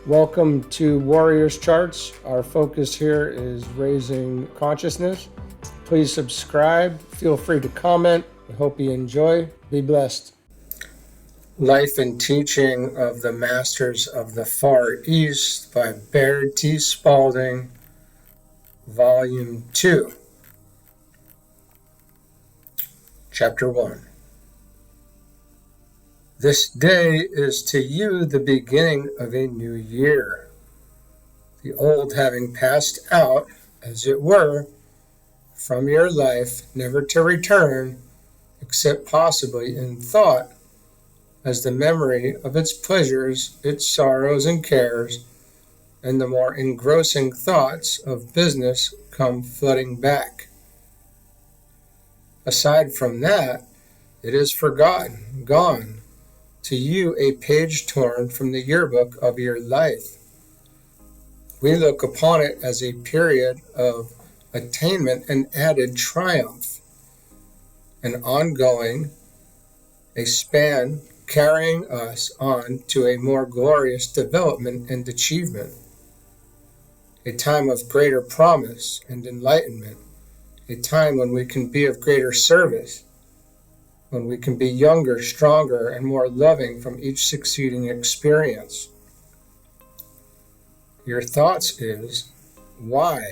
Welcome to Warriors Charts. Our focus here is raising consciousness. Please subscribe. Feel free to comment. I hope you enjoy. Be blessed. Life and Teaching of the Masters of the Far East by Baird T. Spalding, Volume 2, Chapter 1. This day is to you the beginning of a new year, the old having passed out, as it were, from your life, never to return, except possibly in thought, as the memory of its pleasures, its sorrows and cares, and the more engrossing thoughts of business come flooding back. Aside from that, it is forgotten, gone, to you a page torn from the yearbook of your life. We look upon it as a period of attainment and added triumph, an ongoing, a span carrying us on to a more glorious development and achievement, a time of greater promise and enlightenment, a time when we can be of greater service, when we can be younger, stronger, and more loving from each succeeding experience. Your thoughts is, why?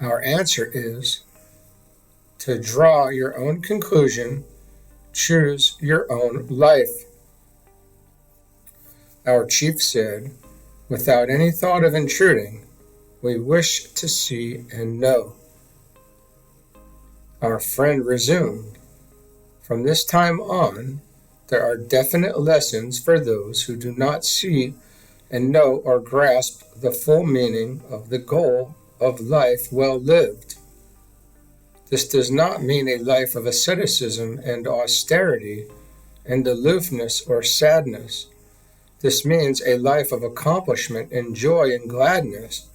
Our answer is, to draw your own conclusion, choose your own life. Our chief said, without any thought of intruding, we wish to see and know. Our friend resumed, from this time on, there are definite lessons for those who do not see and know or grasp the full meaning of the goal of life well lived. This does not mean a life of asceticism and austerity and aloofness or sadness. This means a life of accomplishment and joy and gladness,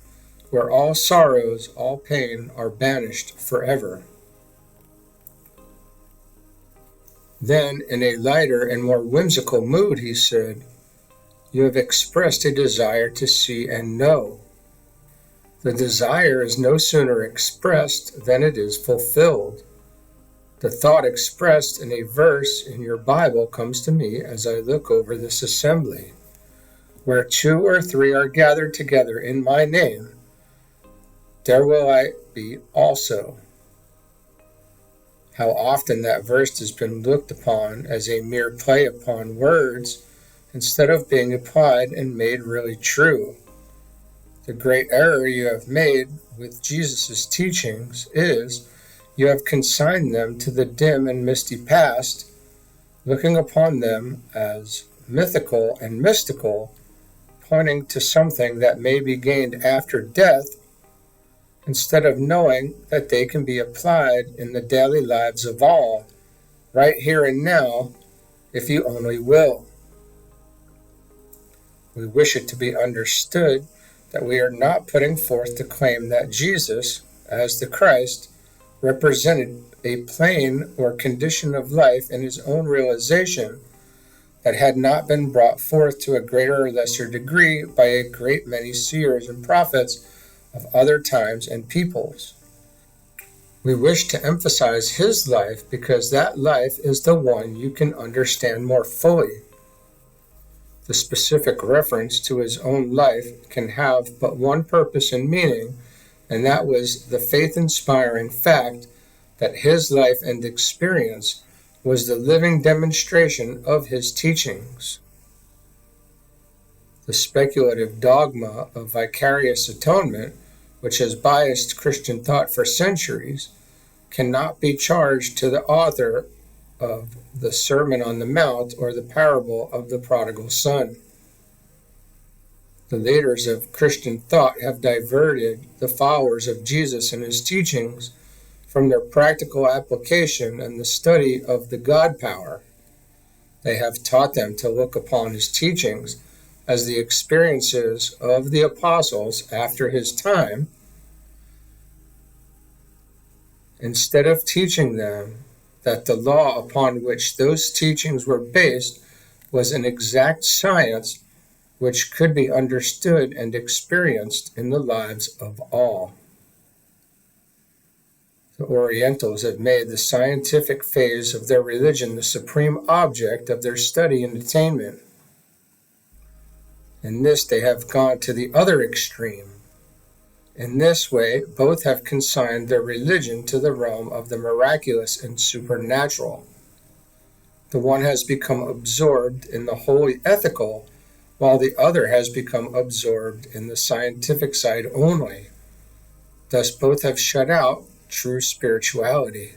where all sorrows, all pain are banished forever. Then, in a lighter and more whimsical mood, he said, you have expressed a desire to see and know. The desire is no sooner expressed than it is fulfilled. The thought expressed in a verse in your Bible comes to me as I look over this assembly. Where 2 or 3 are gathered together in my name, there will I be also. How often that verse has been looked upon as a mere play upon words instead of being applied and made really true. The great error you have made with Jesus' teachings is you have consigned them to the dim and misty past, looking upon them as mythical and mystical, pointing to something that may be gained after death, instead of knowing that they can be applied in the daily lives of all, right here and now, if you only will. We wish it to be understood that we are not putting forth the claim that Jesus, as the Christ, represented a plane or condition of life in his own realization that had not been brought forth to a greater or lesser degree by a great many seers and prophets of other times and peoples. We wish to emphasize his life because that life is the one you can understand more fully. The specific reference to his own life can have but one purpose and meaning, and that was the faith-inspiring fact that his life and experience was the living demonstration of his teachings. The speculative dogma of vicarious atonement, which has biased Christian thought for centuries, cannot be charged to the author of the Sermon on the Mount or the parable of the prodigal son. The leaders of Christian thought have diverted the followers of Jesus and his teachings from their practical application and the study of the God power. They have taught them to look upon his teachings as the experiences of the apostles after his time, instead of teaching them that the law upon which those teachings were based was an exact science which could be understood and experienced in the lives of all. The Orientals have made the scientific phase of their religion the supreme object of their study and attainment. In this they have gone to the other extreme. In this way, both have consigned their religion to the realm of the miraculous and supernatural. The one has become absorbed in the wholly ethical, while the other has become absorbed in the scientific side only. Thus both have shut out true spirituality.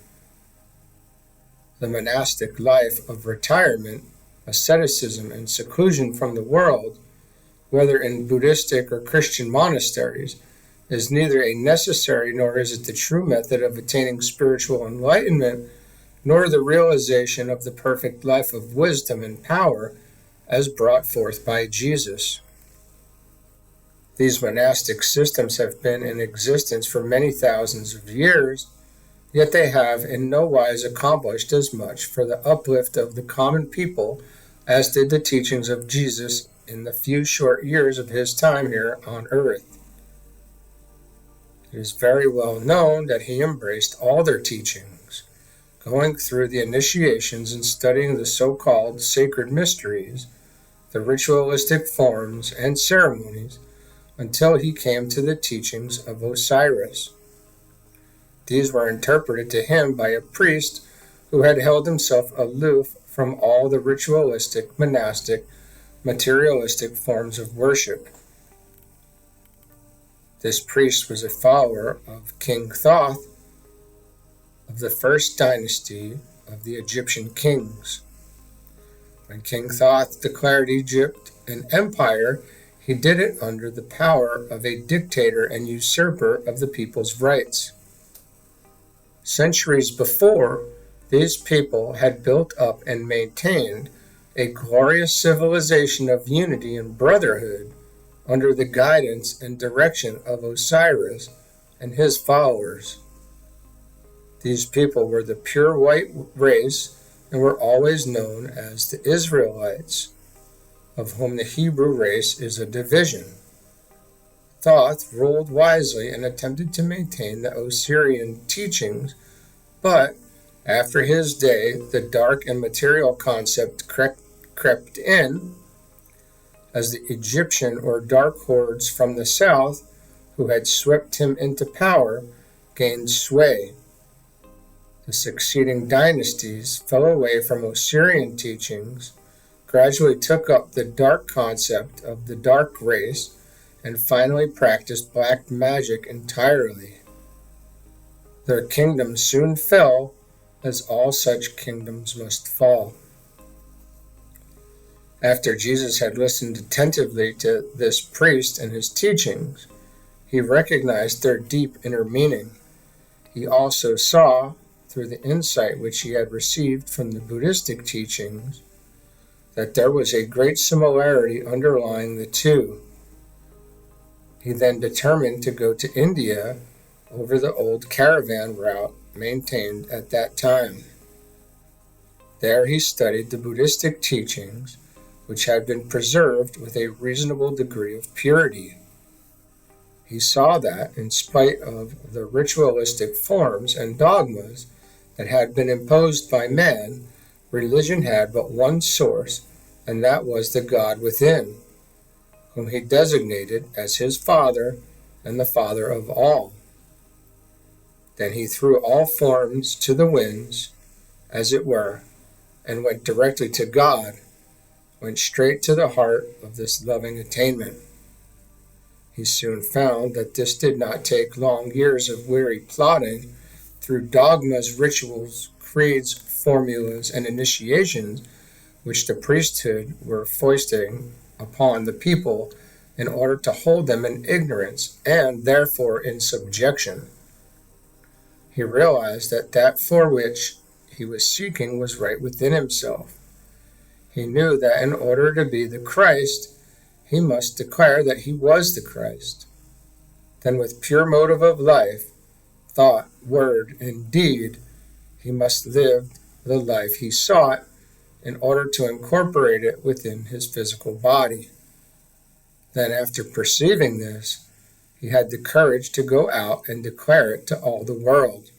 The monastic life of retirement, asceticism, and seclusion from the world, whether in Buddhistic or Christian monasteries, is neither a necessary nor is it the true method of attaining spiritual enlightenment, nor the realization of the perfect life of wisdom and power as brought forth by Jesus. These monastic systems have been in existence for many thousands of years, yet they have in no wise accomplished as much for the uplift of the common people as did the teachings of Jesus in the few short years of his time here on earth. It is very well known that he embraced all their teachings, going through the initiations and studying the so-called sacred mysteries, the ritualistic forms and ceremonies, until he came to the teachings of Osiris. These were interpreted to him by a priest who had held himself aloof from all the ritualistic, monastic, materialistic forms of worship. This priest was a follower of King Thoth of the first dynasty of the Egyptian kings. When King Thoth declared Egypt an empire, he did it under the power of a dictator and usurper of the people's rights. Centuries before, these people had built up and maintained a glorious civilization of unity and brotherhood under the guidance and direction of Osiris and his followers. These people were the pure white race and were always known as the Israelites, of whom the Hebrew race is a division. Thoth ruled wisely and attempted to maintain the Osirian teachings, but after his day, the dark and material concept crept in, as the Egyptian or dark hordes from the south, who had swept him into power, gained sway. The succeeding dynasties fell away from Osirian teachings, gradually took up the dark concept of the dark race, and finally practiced black magic entirely. Their kingdom soon fell, as all such kingdoms must fall. After Jesus had listened attentively to this priest and his teachings, he recognized their deep inner meaning. He also saw, through the insight which he had received from the Buddhistic teachings, that there was a great similarity underlying the two. He then determined to go to India over the old caravan route maintained at that time. There he studied the Buddhistic teachings, which had been preserved with a reasonable degree of purity. He saw that, in spite of the ritualistic forms and dogmas that had been imposed by man, religion had but one source, and that was the God within, whom he designated as his Father and the Father of all. Then he threw all forms to the winds, as it were, and went directly to God, went straight to the heart of this loving attainment. He soon found that this did not take long years of weary plodding through dogmas, rituals, creeds, formulas, and initiations which the priesthood were foisting upon the people in order to hold them in ignorance and therefore in subjection. He realized that that for which he was seeking was right within himself. He knew that in order to be the Christ, he must declare that he was the Christ. Then with pure motive of life, thought, word, and deed, he must live the life he sought in order to incorporate it within his physical body. Then, after perceiving this, he had the courage to go out and declare it to all the world.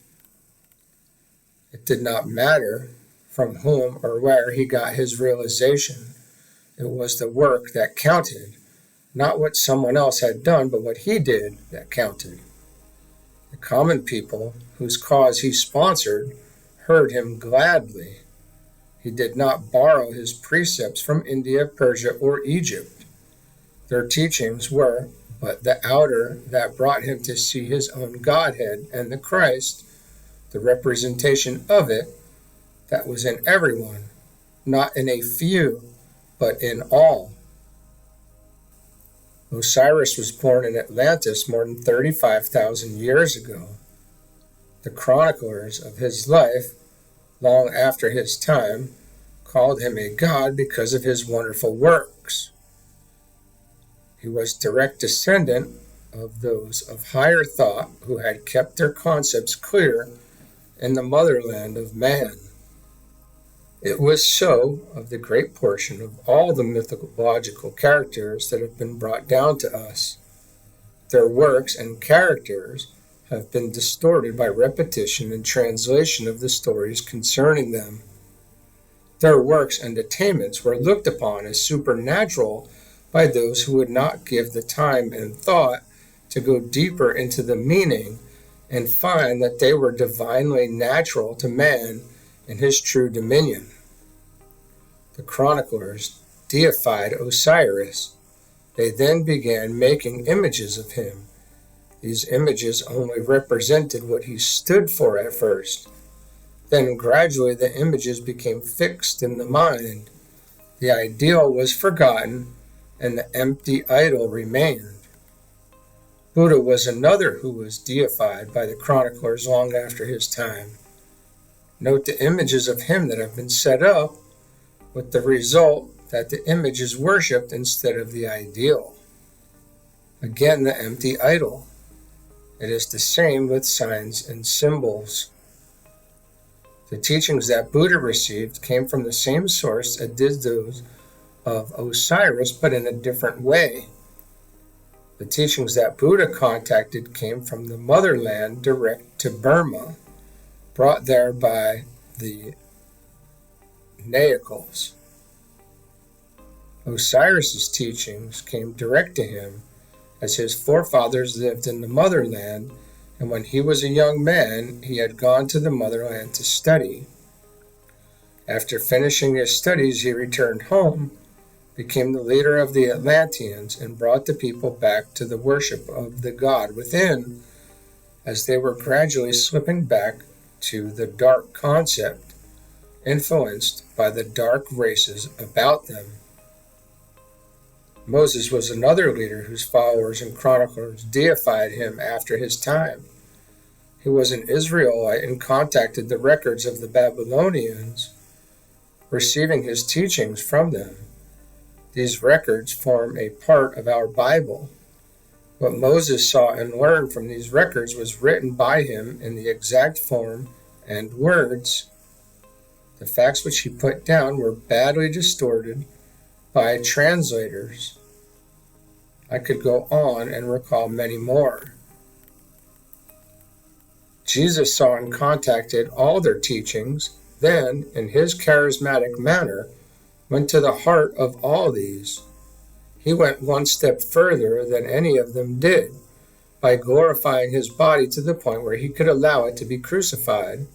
It did not matter from whom or where he got his realization. It was the work that counted, not what someone else had done, but what he did that counted. The common people, whose cause he sponsored, heard him gladly. He did not borrow his precepts from India, Persia, or Egypt. Their teachings were but the outer that brought him to see his own Godhead, and the Christ, the representation of it, that was in everyone, not in a few, but in all. Osiris was born in Atlantis more than 35,000 years ago. The chroniclers of his life, long after his time, called him a god because of his wonderful works. He was direct descendant of those of higher thought who had kept their concepts clear in the motherland of man. It was so of the great portion of all the mythological characters that have been brought down to us. Their works and characters have been distorted by repetition and translation of the stories concerning them. Their works and attainments were looked upon as supernatural by those who would not give the time and thought to go deeper into the meaning and find that they were divinely natural to man in his true dominion. The chroniclers deified Osiris. They then began making images of him. These images only represented what he stood for at first. Then gradually the images became fixed in the mind. The ideal was forgotten, and the empty idol remained. Buddha was another who was deified by the chroniclers long after his time. Note the images of him that have been set up, with the result that the image is worshipped instead of the ideal. Again, the empty idol. It is the same with signs and symbols. The teachings that Buddha received came from the same source as did those of Osiris, but in a different way. The teachings that Buddha contacted came from the motherland direct to Burma, brought there by the Naicals. Osiris's teachings came direct to him as his forefathers lived in the motherland, and when he was a young man, he had gone to the motherland to study. After finishing his studies, he returned home, became the leader of the Atlanteans, and brought the people back to the worship of the God within, as they were gradually slipping back to the dark concept, influenced by the dark races about them. Moses was another leader whose followers and chroniclers deified him after his time. He was an Israelite and contacted the records of the Babylonians, receiving his teachings from them. These records form a part of our Bible. What Moses saw and learned from these records was written by him in the exact form and words. The facts which he put down were badly distorted by translators. I could go on and recall many more. Jesus saw and contacted all their teachings, then, in his charismatic manner, went to the heart of all these. He went one step further than any of them did, by glorifying his body to the point where he could allow it to be crucified,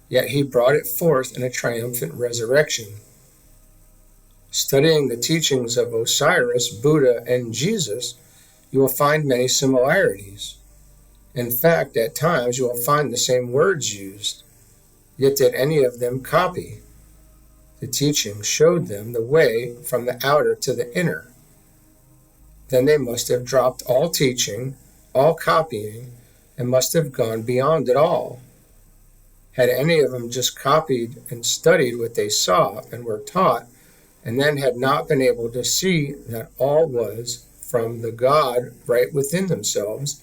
yet he brought it forth in a triumphant resurrection. Studying the teachings of Osiris, Buddha, and Jesus, you will find many similarities. In fact, at times you will find the same words used. Yet did any of them copy? The teaching showed them the way from the outer to the inner. Then they must have dropped all teaching, all copying, and must have gone beyond it all. Had any of them just copied and studied what they saw and were taught, and then had not been able to see that all was from the God right within themselves,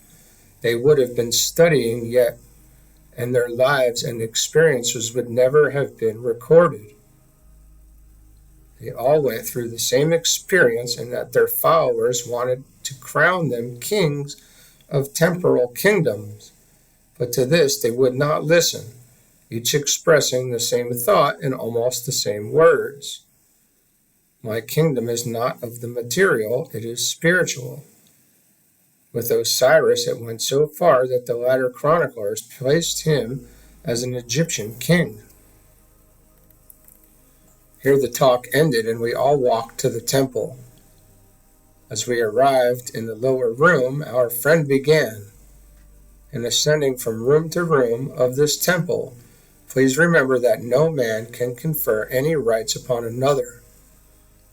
they would have been studying yet, and their lives and experiences would never have been recorded. They all went through the same experience in that their followers wanted to crown them kings of temporal kingdoms, but to this they would not listen, each expressing the same thought in almost the same words. My kingdom is not of the material, it is spiritual. With Osiris it went so far that the latter chroniclers placed him as an Egyptian king. Here the talk ended, and we all walked to the temple. As we arrived in the lower room, our friend began, in ascending from room to room of this temple, please remember that no man can confer any rights upon another.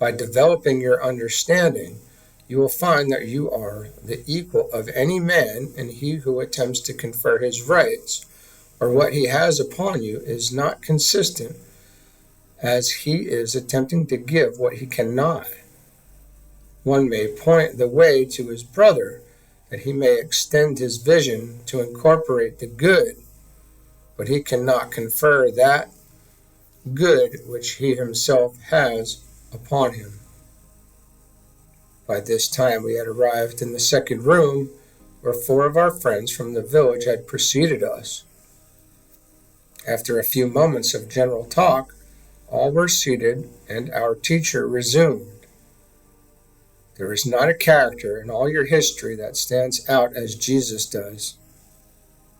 By developing your understanding, you will find that you are the equal of any man, and he who attempts to confer his rights or what he has upon you is not consistent, as he is attempting to give what he cannot. One may point the way to his brother, that he may extend his vision to incorporate the good, but he cannot confer that good which he himself has upon him. By this time we had arrived in the second room, where 4 of our friends from the village had preceded us. After a few moments of general talk, all were seated, and our teacher resumed. There is not a character in all your history that stands out as Jesus does.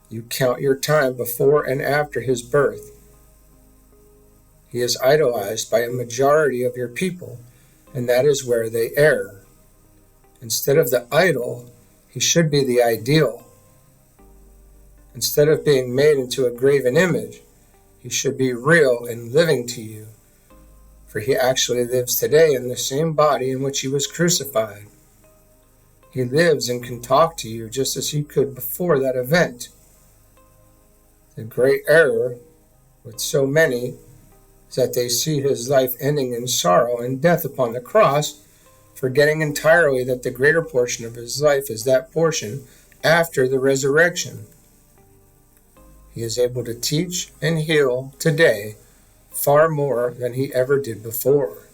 You count your time before and after his birth. He is idolized by a majority of your people, and that is where they err. Instead of the idol, he should be the ideal. Instead of being made into a graven image, he should be real and living to you, for he actually lives today in the same body in which he was crucified. He lives and can talk to you just as he could before that event. The great error with so many is that they see his life ending in sorrow and death upon the cross, forgetting entirely that the greater portion of his life is that portion after the resurrection. He is able to teach and heal today far more than he ever did before.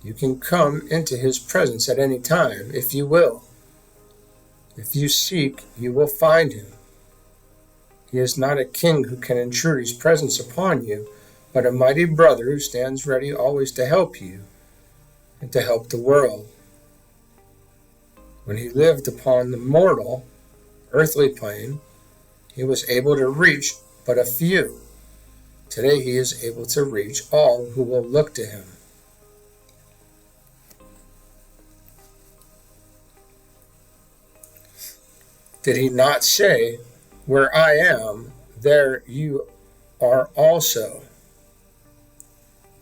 You can come into his presence at any time, if you will. If you seek, you will find him. He is not a king who can intrude his presence upon you, but a mighty brother who stands ready always to help you and to help the world. When he lived upon the mortal, earthly plane, he was able to reach but a few. Today he is able to reach all who will look to him. Did he not say, "Where I am, there you are also"?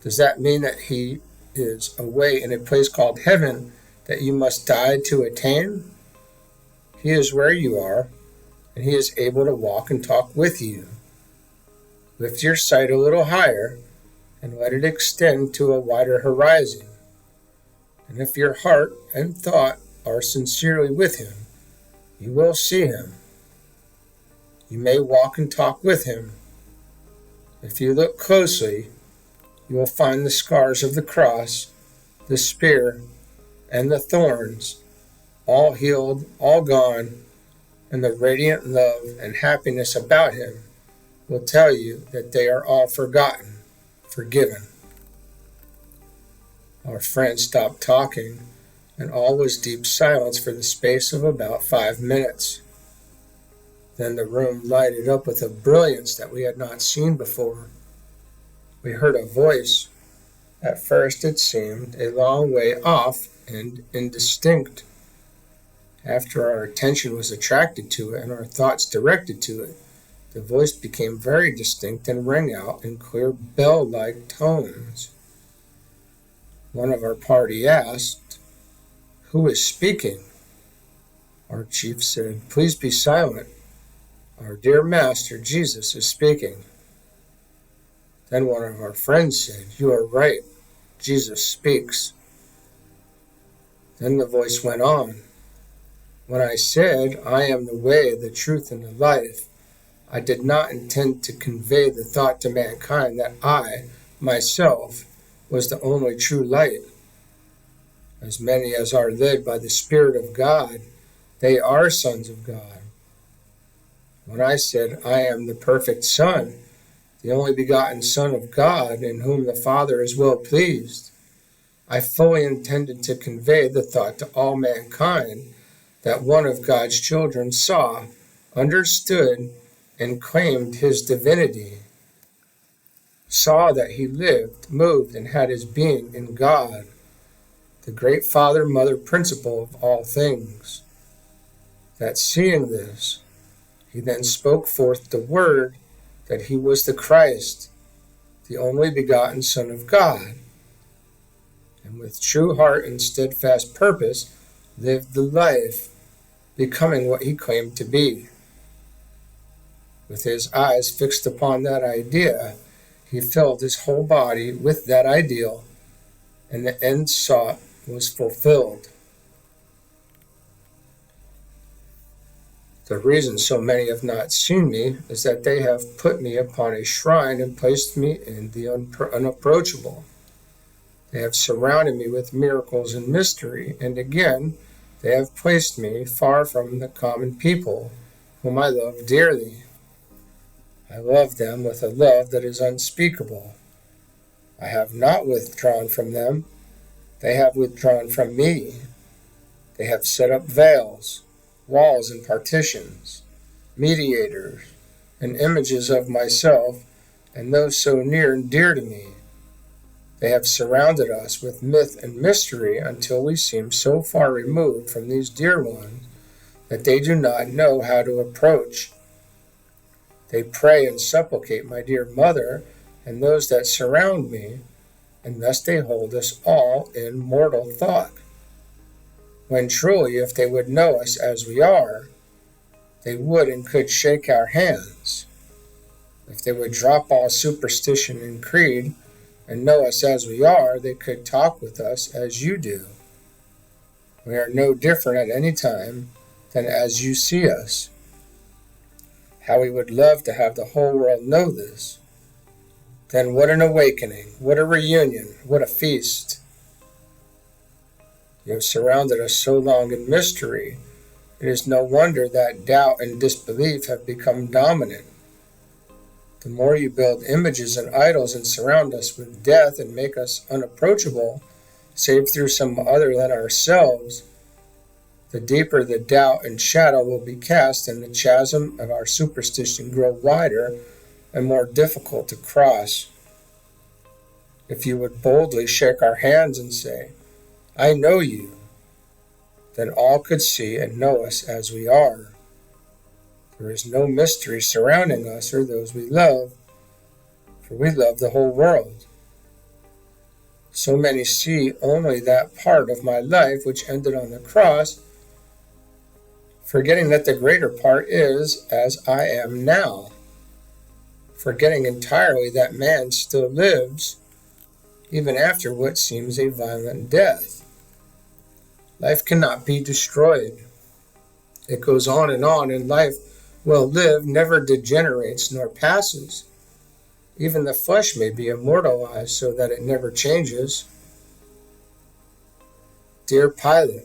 Does that mean that he is away in a place called heaven that you must die to attain? He is where you are, and he is able to walk and talk with you. Lift your sight a little higher and let it extend to a wider horizon. And if your heart and thought are sincerely with him, you will see him. You may walk and talk with him. If you look closely, you will find the scars of the cross, the spear, and the thorns, all healed, all gone, and the radiant love and happiness about him will tell you that they are all forgotten, forgiven. Our friend stopped talking, and all was deep silence for the space of about 5 minutes. Then the room lighted up with a brilliance that we had not seen before. We heard a voice. At first it seemed a long way off and indistinct. After our attention was attracted to it and our thoughts directed to it, the voice became very distinct and rang out in clear bell-like tones. One of our party asked, "Who is speaking?" Our chief said, "Please be silent. Our dear master, Jesus, is speaking." Then one of our friends said, "You are right. Jesus speaks." Then the voice went on. "When I said, 'I am the way, the truth, and the life,' I did not intend to convey the thought to mankind that I, myself, was the only true light. As many as are led by the Spirit of God, they are sons of God. When I said, I am the perfect Son, the only begotten Son of God, in whom the Father is well pleased, I fully intended to convey the thought to all mankind that one of God's children saw, understood, and claimed his divinity, saw that he lived, moved, and had his being in God, the great Father-Mother principle of all things. That seeing this, he then spoke forth the word that he was the Christ, the only begotten Son of God, and with true heart and steadfast purpose lived the life, becoming what he claimed to be. With his eyes fixed upon that idea, he filled his whole body with that ideal, and the end sought was fulfilled. The reason so many have not seen me is that they have put me upon a shrine and placed me in the unapproachable. They have surrounded me with miracles and mystery, and again, they have placed me far from the common people, whom I love dearly. I love them with a love that is unspeakable. I have not withdrawn from them. They have withdrawn from me. They have set up veils, walls and partitions, mediators, and images of myself and those so near and dear to me. They have surrounded us with myth and mystery until we seem so far removed from these dear ones that they do not know how to approach. They pray and supplicate my dear mother and those that surround me, and thus they hold us all in mortal thought. When truly, if they would know us as we are, they would and could shake our hands. If they would drop all superstition and creed and know us as we are, they could talk with us as you do. We are no different at any time than as you see us. How we would love to have the whole world know this. Then what an awakening, what a reunion, what a feast. You have surrounded us so long in mystery, it is no wonder that doubt and disbelief have become dominant. The more you build images and idols and surround us with death and make us unapproachable, save through some other than ourselves, the deeper the doubt and shadow will be cast, and the chasm of our superstition grow wider and more difficult to cross. If you would boldly shake our hands and say, I know you, then all could see and know us as we are. There is no mystery surrounding us or those we love, for we love the whole world. So many see only that part of my life which ended on the cross, forgetting that the greater part is as I am now, forgetting entirely that man still lives, even after what seems a violent death. Life cannot be destroyed. It goes on, and life, well lived, never degenerates nor passes. Even the flesh may be immortalized so that it never changes. Dear Pilate,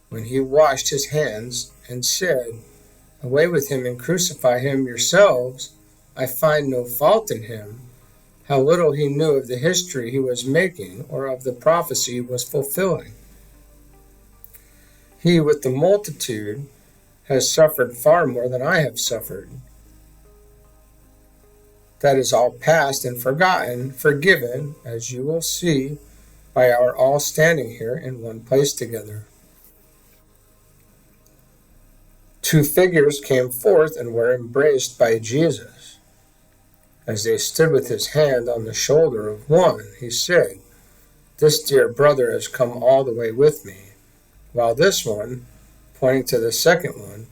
when he washed his hands and said, Away with him and crucify him yourselves, I find no fault in him, how little he knew of the history he was making or of the prophecy he was fulfilling. He, with the multitude, has suffered far more than I have suffered. That is all past and forgotten, forgiven, as you will see, by our all standing here in one place together. Two figures came forth and were embraced by Jesus. As they stood with his hand on the shoulder of one, he said, This dear brother has come all the way with me, while this one, pointing to the second one,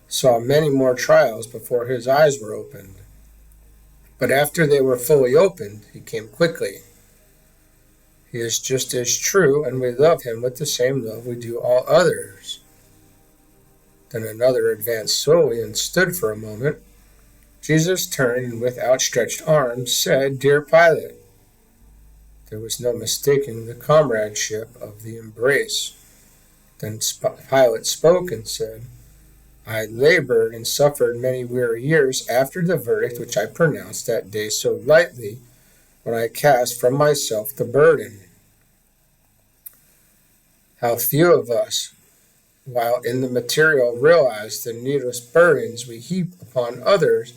saw many more trials before his eyes were opened. But after they were fully opened, he came quickly. He is just as true, and we love him with the same love we do all others. Then another advanced slowly and stood for a moment. Jesus turned and with outstretched arms said, Dear Pilate, There was no mistaking the comradeship of the embrace. Then Pilate spoke and said, I labored and suffered many weary years after the verdict which I pronounced that day so lightly when I cast from myself the burden. How few of us, while in the material, realize the needless burdens we heap upon others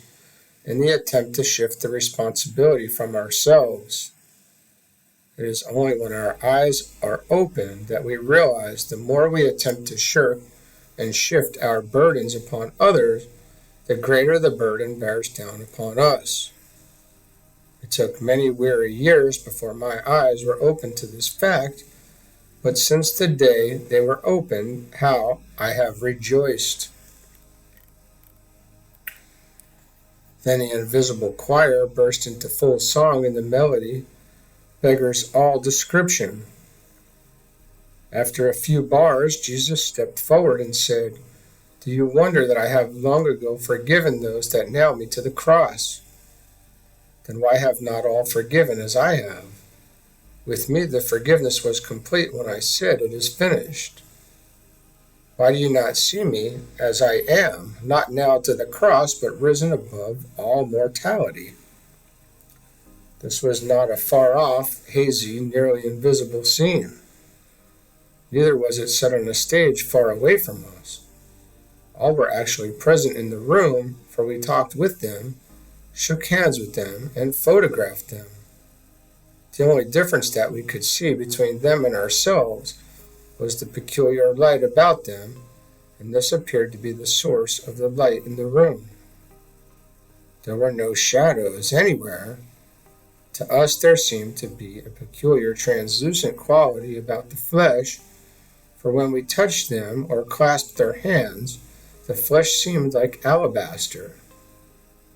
in the attempt to shift the responsibility from ourselves. It is only when our eyes are open that we realize the more we attempt to shirk and shift our burdens upon others, the greater the burden bears down upon us. It took many weary years before my eyes were open to this fact, but since the day they were open, how I have rejoiced. Then the invisible choir burst into full song, and the melody beggars all description. After a few bars, Jesus stepped forward and said, Do you wonder that I have long ago forgiven those that nailed me to the cross? Then why have not all forgiven as I have? With me the forgiveness was complete when I said, It is finished. Why do you not see me as I am, not nailed to the cross, but risen above all mortality? This was not a far-off, hazy, nearly invisible scene. Neither was it set on a stage far away from us. All were actually present in the room, for we talked with them, shook hands with them, and photographed them. The only difference that we could see between them and ourselves was the peculiar light about them, and this appeared to be the source of the light in the room. There were no shadows anywhere. To us there seemed to be a peculiar translucent quality about the flesh, for when we touched them or clasped their hands, the flesh seemed like alabaster.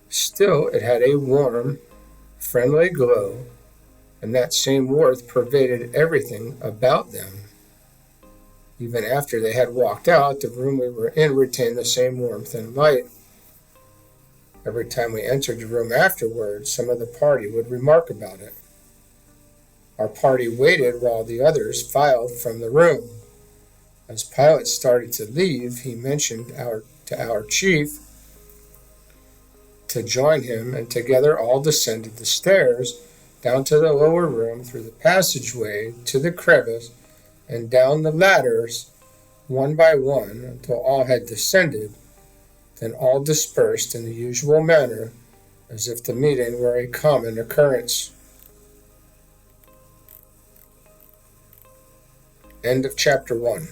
Still it had a warm, friendly glow, and that same warmth pervaded everything about them. Even after they had walked out, the room we were in retained the same warmth and light. Every time we entered the room afterwards, some of the party would remark about it. Our party waited while the others filed from the room. As Pilate started to leave, he mentioned to our chief to join him, and together all descended the stairs down to the lower room through the passageway to the crevice and down the ladders one by one until all had descended. Then all dispersed in the usual manner, as if the meeting were a common occurrence. End of chapter 1.